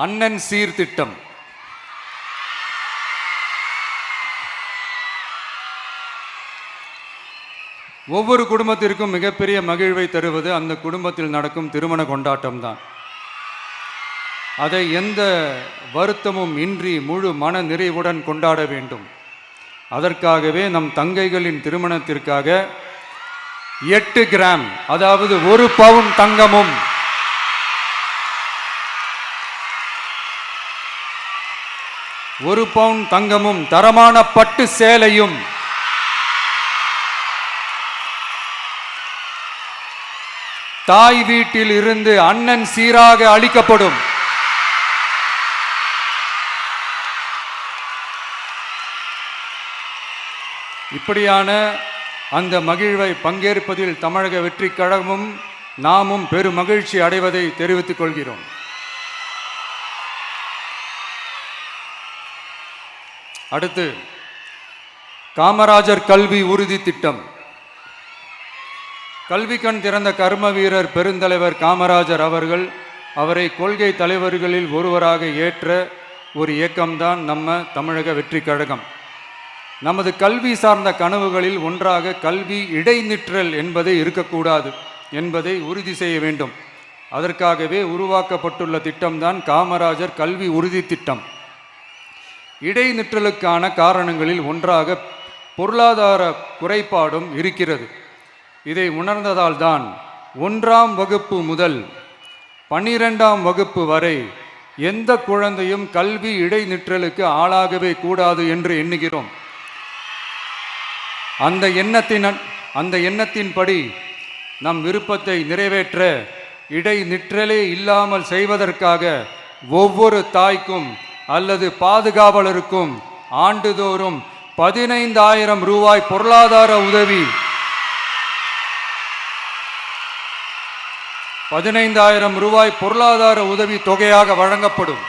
அண்ணன் சீர்திட்டம். ஒவ்வொரு குடும்பத்திற்கும் மிகப்பெரிய மகிழ்வை தருவது அந்த குடும்பத்தில் நடக்கும் திருமண கொண்டாட்டம் தான். அதை எந்த வருத்தமும் இன்றி முழு மன நிறைவுடன் கொண்டாட வேண்டும். அதற்காகவே நம் தங்கைகளின் திருமணத்திற்காக 8 கிராம், அதாவது 1 பவுன் தங்கமும் 1 பவுன் தங்கமும் தரமான பட்டு சேலையும் தாய் வீட்டில் இருந்து அண்ணன் சீராக அளிக்கப்படும். இப்படியான அந்த மகிழ்வை பங்கேற்பதில் தமிழக வெற்றி கழகமும் நாமும் பெரும் மகிழ்ச்சி அடைவதை தெரிவித்துக் கொள்கிறோம். அடுத்து காமராஜர் கல்வி உறுதி திட்டம். கல்வி கண் திறந்த கர்ம வீரர் பெருந்தலைவர் காமராஜர் அவரை கொள்கை தலைவர்களில் ஒருவராக ஏற்ற ஒரு இயக்கம்தான் நம்ம தமிழக வெற்றி கழகம். நமது கல்வி சார்ந்த கனவுகளில் ஒன்றாக கல்வி இடைநிற்றல் என்பதை இருக்கக்கூடாது என்பதை உறுதி செய்ய வேண்டும். அதற்காகவே உருவாக்கப்பட்டுள்ள திட்டம்தான் காமராஜர் கல்வி உறுதி திட்டம். இடைநிற்றலுக்கான காரணங்களில் ஒன்றாக பொருளாதார குறைபாடும் இருக்கிறது. இதை உணர்ந்ததால் தான் 1ஆம் வகுப்பு முதல் 12ஆம் வகுப்பு வரை எந்த குழந்தையும் கல்வி இடைநிற்றலுக்கு ஆளாகவே கூடாது என்று எண்ணுகிறோம். அந்த எண்ணத்தின்படி நம் விருப்பத்தை நிறைவேற்ற இடைநிற்றலே இல்லாமல் செய்வதற்காக ஒவ்வொரு தாய்க்கும் அல்லது பாதுகாவலருக்கும் ஆண்டுதோறும் 15,000 ரூபாய் பொருளாதார உதவி 15,000 ரூபாய் பொருளாதார உதவி தொகையாக வழங்கப்படும்.